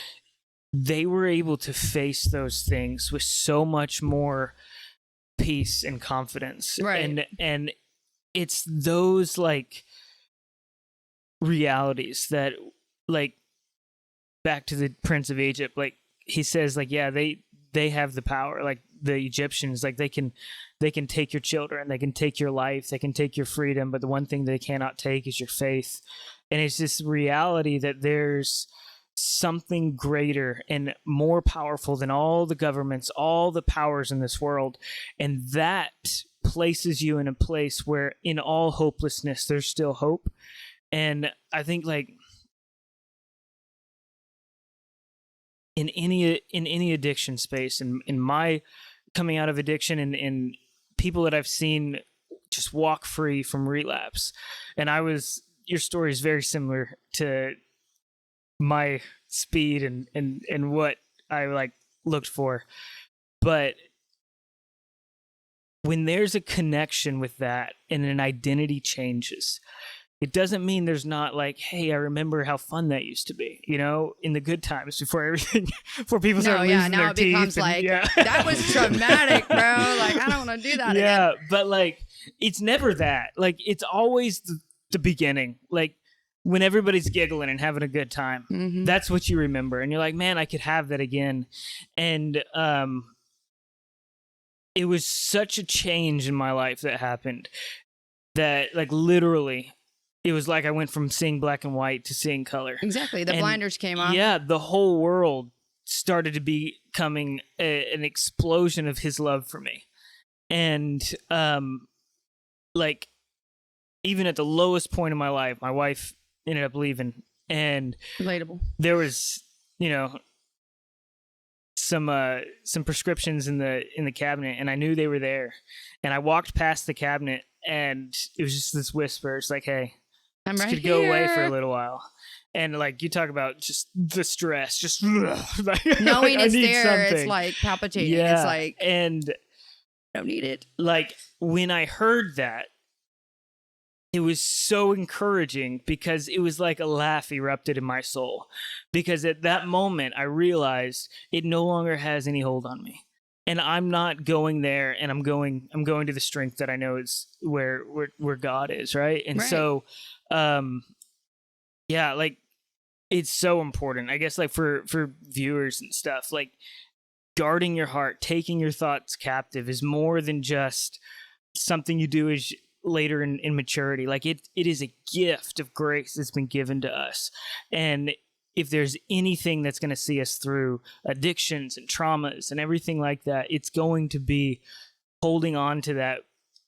They were able to face those things with so much more peace and confidence. Right. And it's those like realities that, like, back to the Prince of Egypt, like he says, like, yeah, they have the power. Like the Egyptians, like they can take your children, they can take your life, they can take your freedom, but the one thing they cannot take is your faith. And it's this reality that there's something greater and more powerful than all the governments, all the powers in this world. And that places you in a place where in all hopelessness, there's still hope. And I think like in any addiction space, in my coming out of addiction, and people that I've seen just walk free from relapse. And your story is very similar to my speed and what I like looked for. But when there's a connection with that and an identity changes, it doesn't mean there's not like, hey, I remember how fun that used to be, you know, in the good times before people start losing now their it teeth. becomes like, that was traumatic, bro. Like, I don't want to do that again. Yeah, but like, it's never that. Like, it's always the beginning. Like, when everybody's giggling and having a good time, that's what you remember. And you're like, man, I could have that again. And it was such a change in my life that happened that, like, literally, it was like I went from seeing black and white to seeing color. Exactly. The And blinders came off. yeah, the whole world started to becoming an explosion of his love for me. And like even at the lowest point in my life, my wife ended up leaving, and Relatable. there was, you know, some prescriptions in the cabinet, and I knew they were there. And I walked past the cabinet, and it was just this whisper. It's like, hey, I'm just right could go away for a here. little while. And like you talk about just the stress, just like, Knowing I it's need there, it's something. like palpitating. Yeah, It's like, and I don't need it. like when I heard that, it was so encouraging because it was like a laugh erupted in my soul. Because at that moment, I realized it no longer has any hold on me, and I'm not going there. And I'm going to the strength that I know is where God is, right? And Right. so, yeah, like it's so important, I guess, like for viewers and stuff, like guarding your heart, taking your thoughts captive is more than just something you do as later in maturity. Like it is a gift of grace that's been given to us. And if there's anything that's going to see us through addictions and traumas and everything like that, it's going to be holding on to that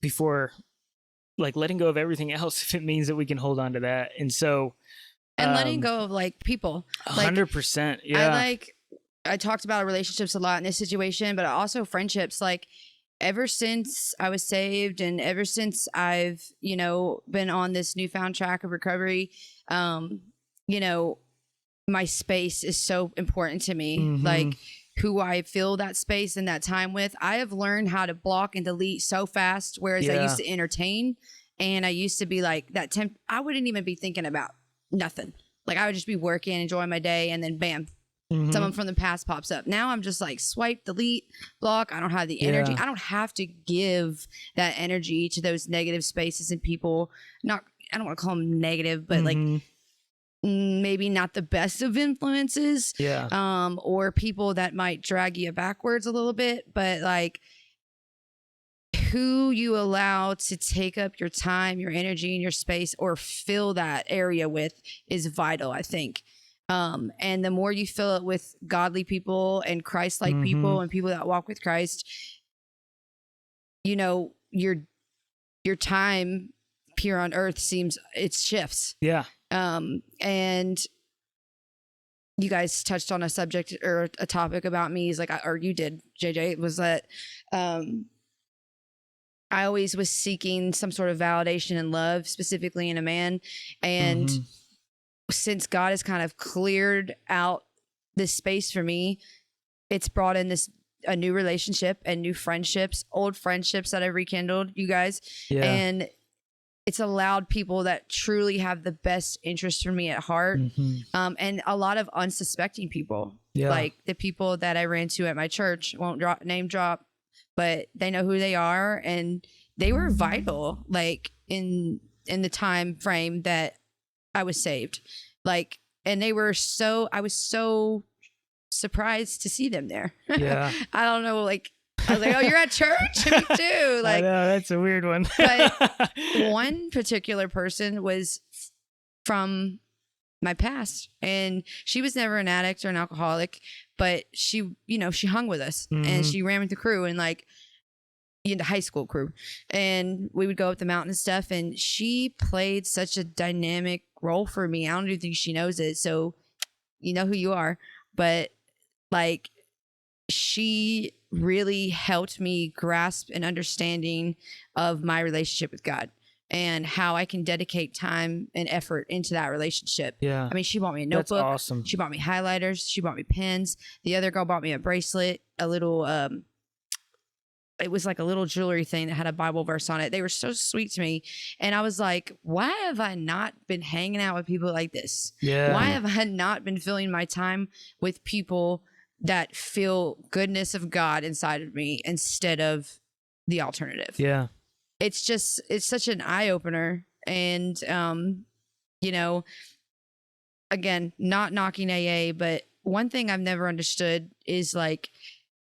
before like letting go of everything else, if it means that we can hold on to that. And so, And letting go of like people. Like, 100%. Yeah. I talked about relationships a lot in this situation, but also friendships. Like ever since I was saved and ever since I've, you know, been on this newfound track of recovery, you know, my space is so important to me. Mhm. Like who I fill that space and that time with. I have learned how to block and delete so fast, whereas I Yeah. used to entertain, and I used to be like that I wouldn't even be thinking about nothing. Like I would just be working, enjoying my day, and then bam, Mhm. someone from the past pops up. Now I'm just like swipe, delete, block. I don't have the energy. Yeah. I don't have to give that energy to those negative spaces and people. I don't want to call them negative, but like Mhm. maybe not the best of influences. Yeah. Or people that might drag you backwards a little bit, but like who you allow to take up your time, your energy, and your space, or fill that area with is vital, I think. And the more you fill it with godly people and Christ-like Mhm. people and people that walk with Christ, you know, your time here on earth it shifts. Yeah. And you guys touched on a subject or a topic about me is like, or you did, JJ, was that, I always was seeking some sort of validation and love, specifically in a man. And Mhm. since God has kind of cleared out this space for me, it's brought in a new relationship and new friendships, old friendships that I've rekindled, you guys. Yeah. And it's allowed people that truly have the best interest for me at heart. Mhm. And a lot of unsuspecting people, Yeah. like the people that I ran to at my church, won't name drop, but they know who they are, and they were vital, like in the time frame that I was saved. Like, and I was so surprised to see them there. Yeah. I don't know, like I was like, oh, you're at church? Me too. I Like, know, that's a weird one. But one particular person was from my past, and she was never an addict or an alcoholic, but she, you know, she hung with us and Mhm. she ran with the crew, and like the high school crew, and we would go up the mountain and stuff, and she played such a dynamic role for me. I don't even think she knows it, so you know who you are, but like she really helped me grasp an understanding of my relationship with God and how I can dedicate time and effort into that relationship. Yeah. I mean, she bought me a That's notebook. awesome. She bought me highlighters. She bought me pens. The other girl bought me a bracelet, a little, it was like a little jewelry thing that had a Bible verse on it. They were so sweet to me. And I was like, why have I not been hanging out with people like this? Yeah. Why have I not been filling my time with people that feel goodness of God inside of me instead of the alternative? Yeah. It's such an eye opener. And, you know, again, not knocking AA, but one thing I've never understood is like,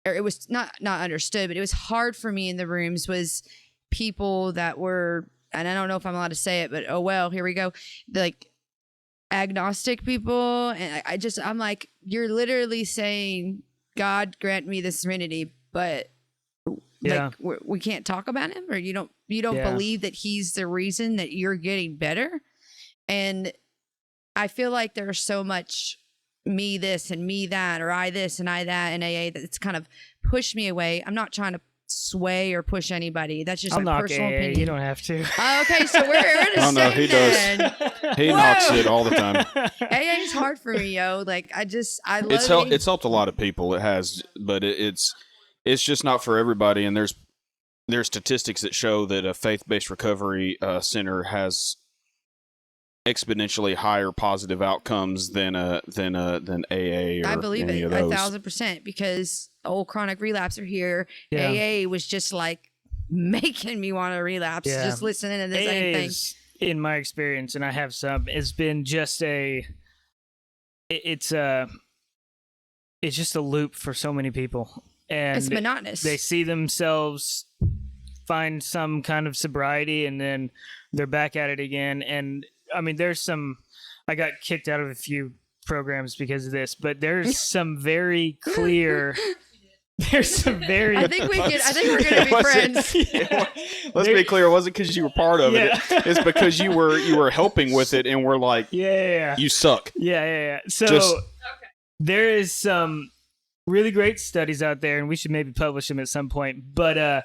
or it was not understood, but it was hard for me in the rooms was people that were and I don't know if I'm allowed to say it, but oh well, here we go. Like agnostic people, and I'm like, you're literally saying God grant me the serenity, but like we can't talk about him, or you don't believe that he's the reason that you're getting better. And I feel like there's so much me this and me that, or I this and I that in AA, that it's kind of pushed me away. I'm not trying to sway or push anybody. That's just my personal opinion. You don't have to. Okay, so we're in a no, he does. He knocks it all the time. AA is hard for me, yo. Like I love it. It's helped a lot of people. It has, but it's just not for everybody. And there's statistics that show that a faith-based recovery center has exponentially higher positive outcomes than AA. Or I believe any it of those. 1,000%, because old chronic relapse are here. Yeah. AA was just like making me want to relapse. Yeah. Just listening to the same thing. In my experience, and I have some, it's been just it's just a loop for so many people, and it's monotonous. They see themselves find some kind of sobriety, and then they're back at it again. And I mean, I got kicked out of a few programs because of this, but there's some very clear. There's some very. I think we're gonna be friends. Let's be clear. It wasn't because you were part of it. It's because you were helping with it, and we're like, you suck. Yeah. So there is some really great studies out there, and we should maybe publish them at some point. But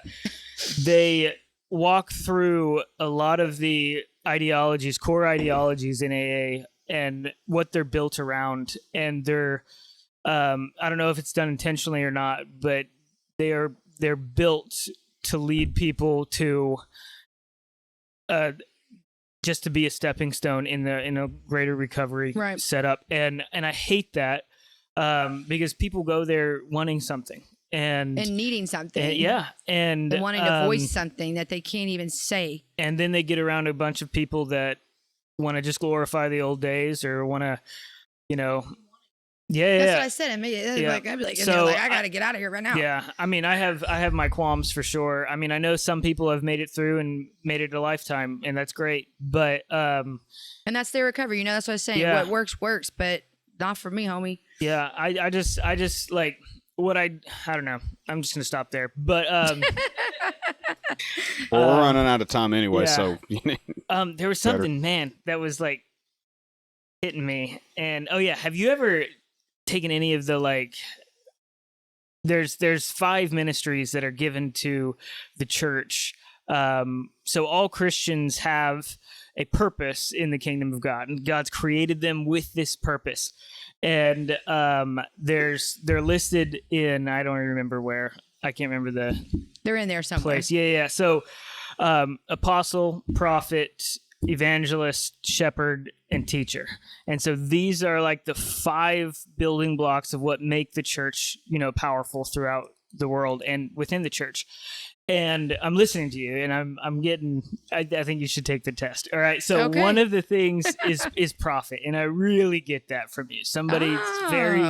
they walk through a lot of the core ideologies in AA and what they're built around, and they're I don't know if it's done intentionally or not, but they're built to lead people to just to be a stepping stone in a greater recovery setup. And I hate that because people go there wanting something and needing something. And wanting to voice something that they can't even say. And then they get around a bunch of people that want to just glorify the old days or want to, That's what I said. I'd be like, I got to get out of here right now. Yeah. I mean, I have my qualms for sure. I mean, I know some people have made it through and made it a lifetime, and that's great. But and that's their recovery. That's what I was saying. Yeah. What works, but not for me, homie. Yeah. I just like what I don't know. I'm just gonna stop there. But well, we're running out of time anyway. So there was something, man, that was like hitting me. And have you ever taken any of the there's 5 ministries that are given to the church, so all Christians have a purpose in the kingdom of God, and God's created them with this purpose, and they're listed in, I don't remember where, I can't remember they're in there somewhere. Place. So apostle, prophet, evangelist, shepherd, and teacher. And so these are like the 5 building blocks of what make the church, powerful throughout the world and within the church. And I'm listening to you, and I'm getting. I think you should take the test. All right. So one of the things is prophet, and I really get that from you. Somebody very.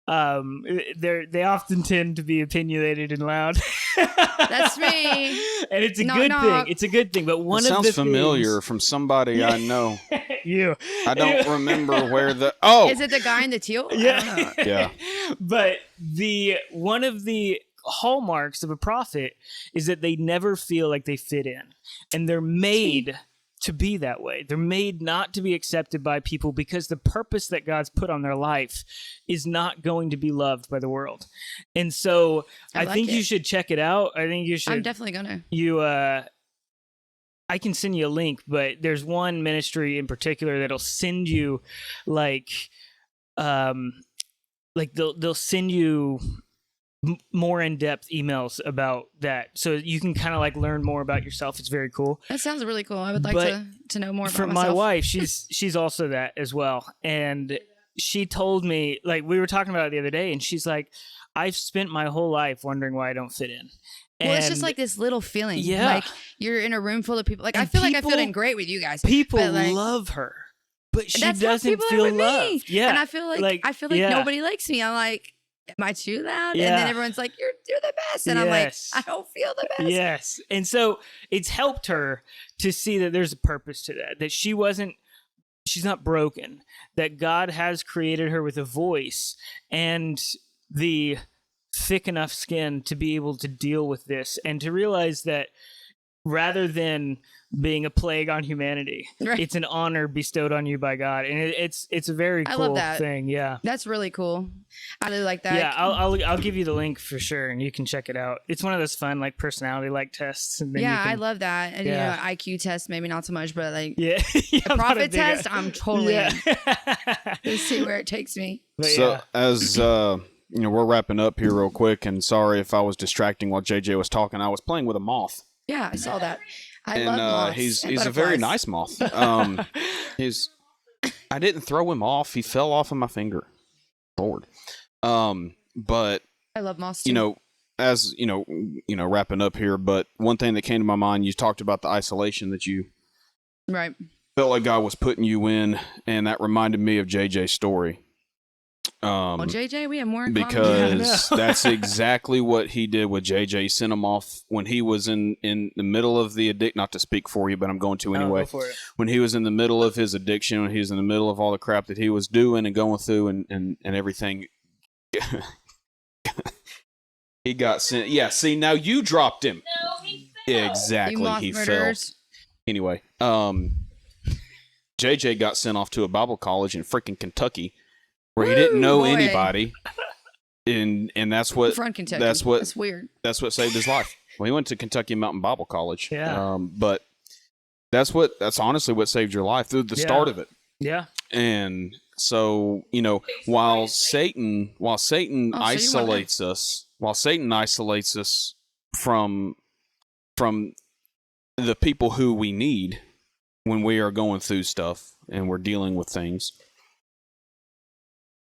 They often tend to be opinionated and loud. That's me. And it's a good thing. It's a good thing. But one of the sounds familiar from somebody I know. You. I don't remember where is it the guy in the teal? Yeah. Yeah. But one of the hallmarks of a prophet is that they never feel like they fit in, and they're made to be that way. They're made not to be accepted by people because the purpose that God's put on their life is not going to be loved by the world. And so I think you should check it out. I think you should. I'm definitely gonna. I can send you a link, but there's one ministry in particular that'll send you they'll send you more in-depth emails about that, so you can kind of learn more about yourself. It's very cool. That sounds really cool. I would like to know more about from myself. my wife. She's also that as well, and she told me, we were talking about it the other day, and she's like, I've spent my whole life wondering why I don't fit in. Well, it's just this little feeling. Yeah. You're in a room full of people. I feel like I fit in great with you guys. People love her, but she doesn't feel loved. Me. Yeah. And I feel like nobody likes me. I'm like, am I too loud? Yeah. And then everyone's like, you're the best. And Yes. I'm like, I don't feel the best. Yes. And so it's helped her to see that there's a purpose to that she's not broken, that God has created her with a voice and the thick enough skin to be able to deal with this, and to realize that rather than being a plague on humanity, Right. it's an honor bestowed on you by God. And it's a very I cool love that. thing. Yeah. That's really cool. I really like that. Yeah, I'll give you the link for sure, and you can check it out. It's one of those fun like personality like tests. And then Yeah, you can, I love that. And, Yeah. IQ test, maybe not so much, but like Yeah, a profit test, I'm totally in. Yeah. Let's see where it takes me. But So yeah. as we're wrapping up here real quick, and sorry if I was distracting while JJ was talking. I was playing with a moth. Yeah, I saw that. I And love moths. he's and a very butterflies. nice moth. I didn't throw him off. He fell off of my finger. Lord. But I love moths too. wrapping up here, but one thing that came to my mind, you talked about the isolation that you Right. felt like God was putting you in, and that reminded me of JJ's story. Well, JJ, we have more in common. Because that's exactly what he did with JJ. He sent him off when he was in the middle of the addiction. Not to speak for you, but I'm going to anyway. Go for it. When he was in the middle of his addiction, when he was in the middle of all the crap that he was doing and going through and everything, he got sent. Yeah, see, now you dropped him. No, he fell. Exactly, You moth he murderers. fell. Anyway, JJ got sent off to a Bible college in freaking Kentucky, where he didn't know boy. anybody, and that's what From Kentucky. that's what- That's weird. saved his life. Well, he went to Kentucky Mountain Bible College. Yeah. But that's honestly what saved your life through the Yeah. start of it. Yeah. And so, while Satan Oh, so you isolates us, from the people who we need when we are going through stuff and we're dealing with things,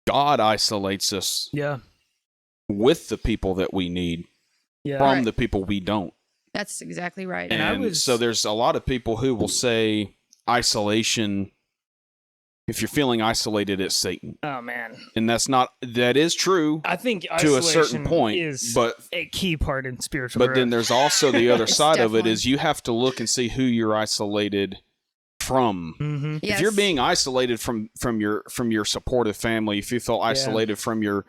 God isolates us Yeah. with the people that we need Yeah. from Right. the people we don't. That's exactly right. And so there's a lot of people who will say isolation, if you're feeling isolated, it's Satan. Oh man. And that is true I think to a certain isolation point, is but a key part in spiritual but growth. then there's also the other It's side of it definitely- is you have to look and see who you're isolated from. Mhm. Yes. If you're being isolated from your supportive family, if you feel isolated from your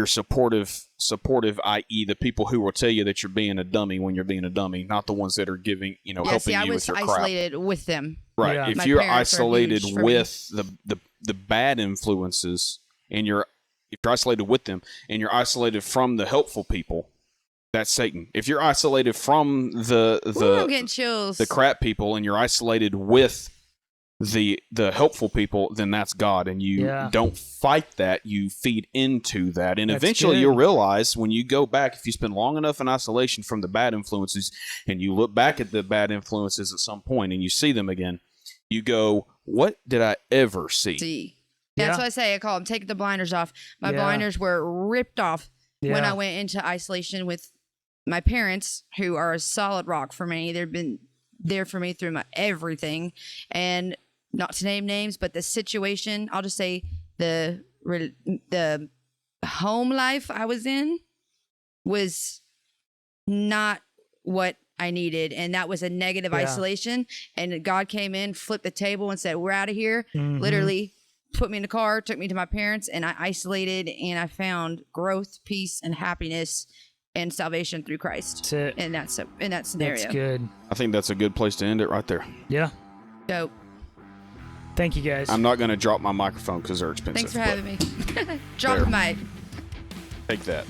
supportive, i.e. the people who will tell you that you're being a dummy when you're being a dummy, not the ones that are giving, yeah, helping see, I you was with your crap. isolated with them. Right. Yeah. If My you're parents are isolated huge for me. with the bad influences and if you're isolated with them and you're isolated from the helpful people, that's Satan. If you're isolated from Ooh, I'm the getting chills. crap people and you're isolated with the helpful people, then that's God, and you Yeah. don't fight that, you feed into that, and That's eventually good. you'll realize when you go back, if you spend long enough in isolation from the bad influences and you look back at the bad influences at some point and you see them again, you go, what did I ever see? See. Yeah. That's what I say. I call them take the blinders off. My Yeah. blinders were ripped off when Yeah. I went into isolation with my parents, who are a solid rock for me. They've been there for me through my everything. And not to name names, but the situation, I'll just say the home life I was in was not what I needed. And that was a negative Yeah. isolation. And God came in, flipped the table and said, we're out of here. Mhm. Literally put me in the car, took me to my parents, and I isolated, and I found growth, peace, and happiness and salvation through Christ. That's it. In that scenario. That's good. I think that's a good place to end it right there. Yeah. So Thank you guys. I'm not going to drop my microphone because they're expensive. thanks for but having me. Drop the There. mic. Take that.